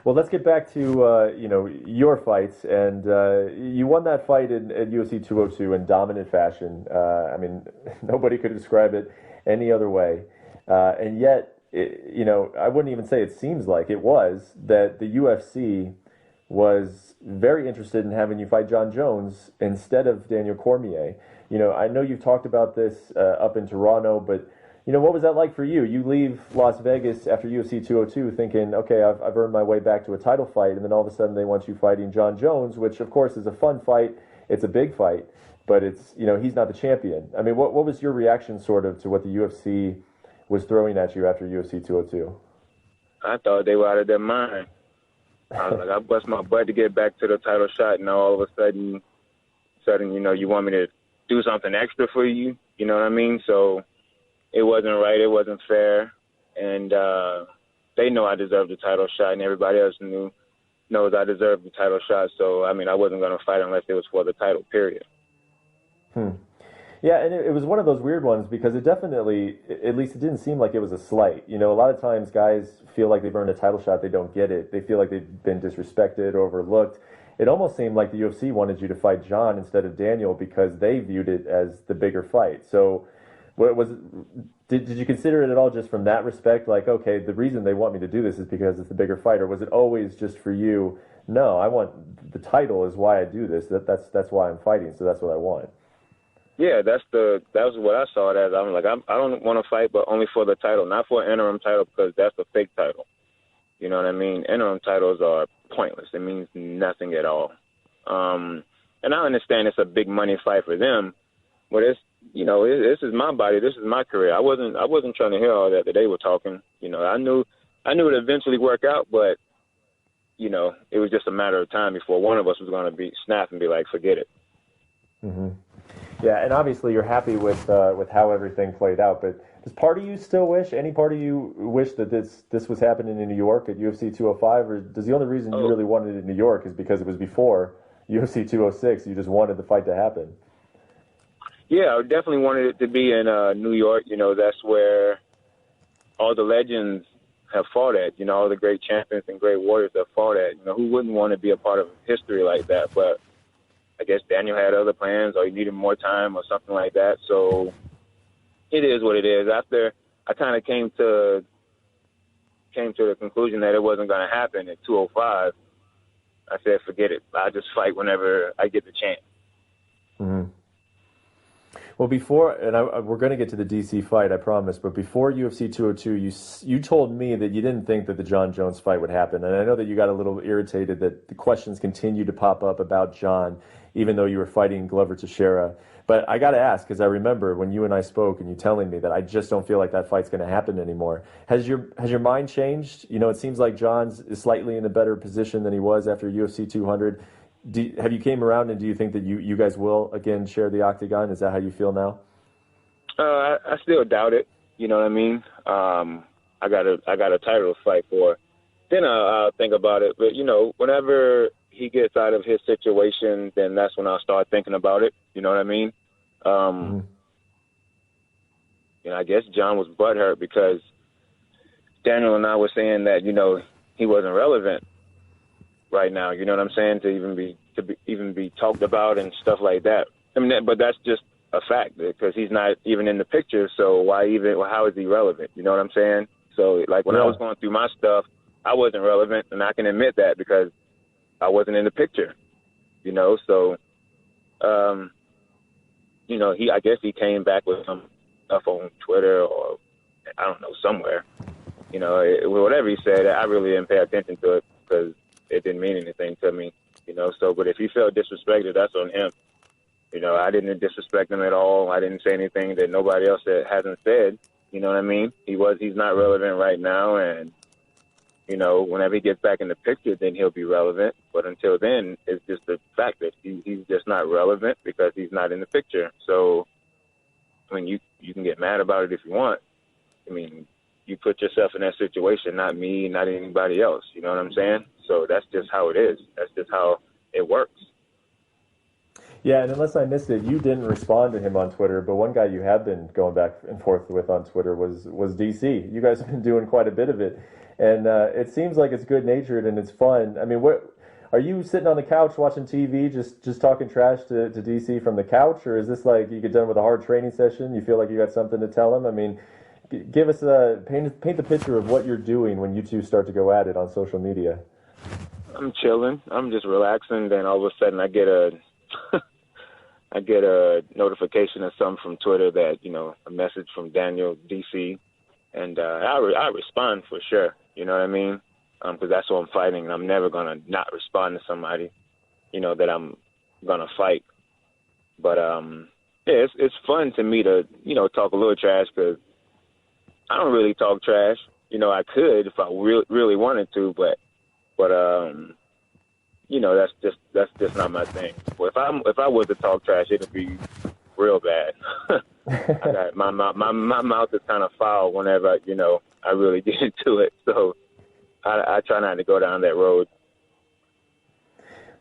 Well, let's get back to your fights, and you won that fight at UFC 202 in dominant fashion. I mean, nobody could describe it any other way, and yet, I wouldn't even say it seems like it was that the UFC was very interested in having you fight John Jones instead of Daniel Cormier. I know you've talked about this up in Toronto, but what was that like for you? You leave Las Vegas after UFC 202 thinking, okay, I've earned my way back to a title fight, and then all of a sudden they want you fighting John Jones, which of course is a fun fight. It's a big fight, but it's, he's not the champion. I mean, what was your reaction sort of to what the UFC was throwing at you after UFC 202? I thought they were out of their mind. I was like, I bust my butt to get back to the title shot, and now all of a sudden, you want me to do something extra for you, you know what I mean? So it wasn't right, it wasn't fair, and they know I deserved the title shot, and everybody else knows I deserved the title shot, so, I mean, I wasn't going to fight unless it was for the title, period. Yeah, and it was one of those weird ones because it definitely, at least it didn't seem like it was a slight. A lot of times guys feel like they've earned a title shot, they don't get it. They feel like they've been disrespected, overlooked. It almost seemed like the UFC wanted you to fight John instead of Daniel because they viewed it as the bigger fight. So did you consider it at all just from that respect? Like, okay, the reason they want me to do this is because it's the bigger fight, or was it always just for you? No, I want the title is why I do this. That's why I'm fighting. So that's what I want. Yeah, that was what I saw it as. I'm like, I don't want to fight, but only for the title, not for an interim title because that's a fake title. You know what I mean? Interim titles are pointless. It means nothing at all. And I understand it's a big money fight for them, but this is my body, this is my career. I wasn't trying to hear all that they were talking. I knew it would eventually work out, but it was just a matter of time before one of us was going to be snap and be like, forget it. Mm-hmm. Yeah, and obviously you're happy with how everything played out, but does part of you still wish, any part of you wish that this was happening in New York at UFC 205, or does the only reason you really wanted it in New York is because it was before UFC 206, you just wanted the fight to happen? Yeah, I definitely wanted it to be in New York. That's where all the legends have fought at. All the great champions and great warriors have fought at. Who wouldn't want to be a part of history like that? But I guess Daniel had other plans, or he needed more time, or something like that. So it is what it is. After I kind of came to the conclusion that it wasn't going to happen at 205, I said, forget it. I'll just fight whenever I get the chance. Mm-hmm. Well, we're going to get to the DC fight, I promise, but before UFC 202, you told me that you didn't think that the John Jones fight would happen, and I know that you got a little irritated that the questions continued to pop up about John, even though you were fighting Glover Teixeira. But I got to ask, because I remember when you and I spoke and you telling me that I just don't feel like that fight's going to happen anymore. Has your mind changed? It seems like John's is slightly in a better position than he was after UFC 200. Have you came around, and do you think that you guys will again share the octagon? Is that how you feel now? I still doubt it. You know what I mean? I got a title to fight for. Then I'll think about it. But whenever he gets out of his situation, then that's when I'll start thinking about it. You know what I mean? I guess John was butthurt because Daniel and I were saying that he wasn't relevant right now, you know what I'm saying, to even be talked about and stuff like that. I mean, but that's just a fact because he's not even in the picture. So how is he relevant? You know what I'm saying? So like when I was going through my stuff, I wasn't relevant, and I can admit that because I wasn't in the picture. So I guess he came back with some stuff on Twitter or I don't know, somewhere. Whatever he said, I really didn't pay attention to it because it didn't mean anything to me, So, but if he felt disrespected, that's on him. I didn't disrespect him at all. I didn't say anything that nobody else hasn't said. You know what I mean? He's not relevant right now, and whenever he gets back in the picture, then he'll be relevant. But until then, it's just the fact that he's just not relevant because he's not in the picture. So, I mean, you can get mad about it if you want. I mean, you put yourself in that situation, not me, not anybody else. You know what I'm saying? So that's just how it is. That's just how it works. Yeah, and unless I missed it, you didn't respond to him on Twitter, but one guy you have been going back and forth with on Twitter was DC. You guys have been doing quite a bit of it. and it seems like it's good natured and it's fun. I mean, what are you sitting on the couch watching TV, just talking trash to DC from the couch, or is this like you get done with a hard training session? You feel like you got something to tell him? I mean, give us a paint the picture of what you're doing when you two start to go at it on social media. I'm chilling. I'm just relaxing. Then all of a sudden, I get a I get a notification or something from Twitter that a message from Daniel DC, and I respond for sure. You know what I mean? Because that's who I'm fighting, and I'm never gonna not respond to somebody, that I'm gonna fight. But yeah, it's fun to me to talk a little trash because I don't really talk trash. I could if I really wanted to, but that's just not my thing. Well, if I was to talk trash, it'd be real bad. My mouth is kind of foul whenever I really get into it. So I try not to go down that road.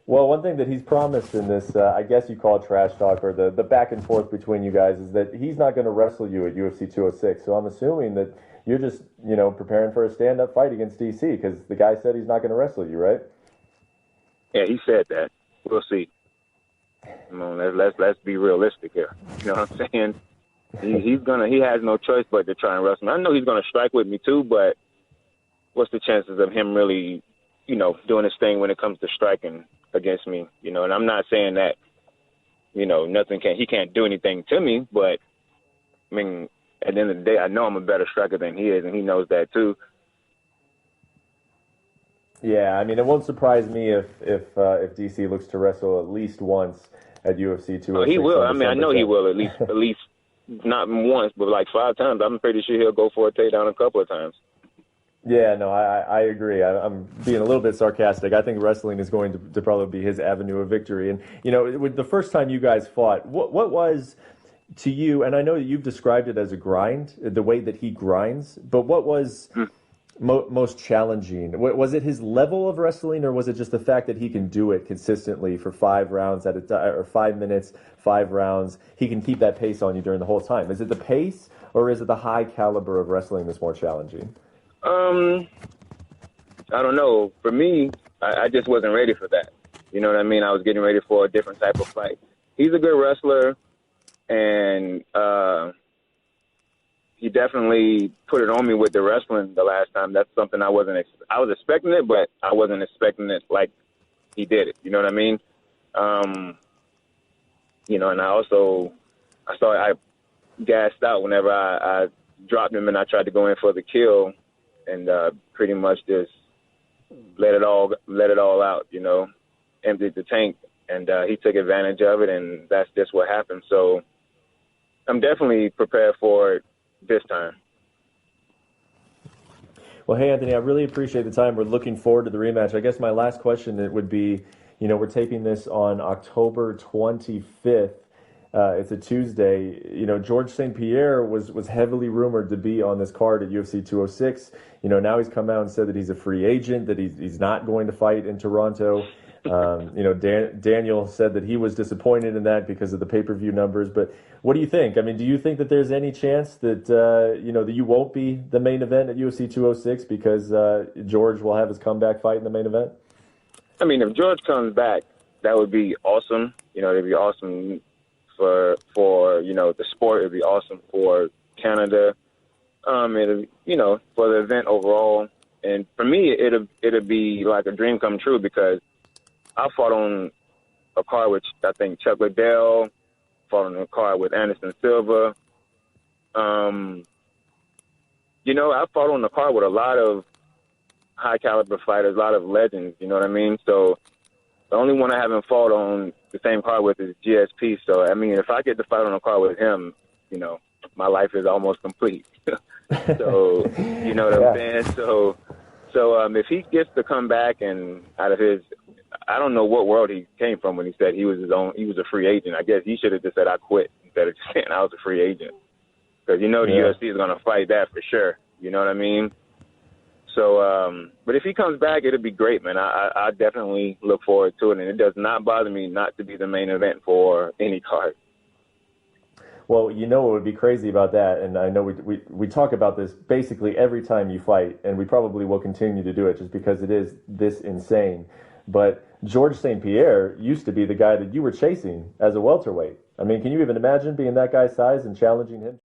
Well, one thing that he's promised in this, I guess you call it trash talk, or the back and forth between you guys, is that he's not going to wrestle you at UFC 206. So I'm assuming that you're just, preparing for a stand-up fight against DC, because the guy said he's not going to wrestle you, right? Yeah, he said that. We'll see. Come on, let's be realistic here. You know what I'm saying? He has no choice but to try and wrestle me. I know he's gonna strike with me too, but what's the chances of him really, doing his thing when it comes to striking against me? And I'm not saying that, he can't do anything to me, but I mean, at the end of the day, I know I'm a better striker than he is, and he knows that too. Yeah, I mean, it won't surprise me if DC looks to wrestle at least once at UFC 206. Oh, he will. I mean, I know he will at least not once, but like 5 times. I'm pretty sure he'll go for a takedown a couple of times. Yeah, no, I agree. I'm being a little bit sarcastic. I think wrestling is going to probably be his avenue of victory. And, with the first time you guys fought, what was to you, and I know that you've described it as a grind, the way that he grinds, but what was most challenging? Was it his level of wrestling, or was it just the fact that he can do it consistently for 5 rounds at a time, or 5 minutes, 5 rounds? He can keep that pace on you during the whole time. Is it the pace, or is it the high caliber of wrestling that's more challenging? I don't know. For me, I just wasn't ready for that. You know what I mean? I was getting ready for a different type of fight. He's a good wrestler, and he definitely put it on me with the wrestling the last time. That's something I was expecting it, but I wasn't expecting it like he did it. You know what I mean? And I gassed out whenever I dropped him and I tried to go in for the kill, and pretty much just let it all out, emptied the tank, and he took advantage of it, and that's just what happened. So I'm definitely prepared for it this time. Well, hey, Anthony, I really appreciate the time. We're looking forward to the rematch. I guess my last question would be, we're taping this on October 25th. It's a Tuesday. George St. Pierre was heavily rumored to be on this card at UFC 206. Now he's come out and said that he's a free agent, that he's not going to fight in Toronto. Daniel said that he was disappointed in that because of the pay-per-view numbers. But what do you think? I mean, do you think that there's any chance that that you won't be the main event at UFC 206 because George will have his comeback fight in the main event? I mean, if George comes back, that would be awesome. It'd be awesome for the sport. It'd be awesome for Canada. It'd for the event overall. And for me, it'd be like a dream come true because I fought on a card with, I think, Chuck Liddell, fought on a card with Anderson Silva. I fought on the card with a lot of high-caliber fighters, a lot of legends, you know what I mean? So the only one I haven't fought on the same card with is GSP. So, I mean, if I get to fight on a card with him, my life is almost complete. So, you know what I'm saying? So if he gets to come back and out of his, I don't know what world he came from when he said he was a free agent. I guess he should have just said I quit instead of just saying I was a free agent. Because the UFC is going to fight that for sure. You know what I mean? So, but if he comes back, it'll be great, man. I definitely look forward to it, and it does not bother me not to be the main event for any card. Well, you know what would be crazy about that, and I know we talk about this basically every time you fight, and we probably will continue to do it just because it is this insane. But George St. Pierre used to be the guy that you were chasing as a welterweight. I mean, can you even imagine being that guy's size and challenging him?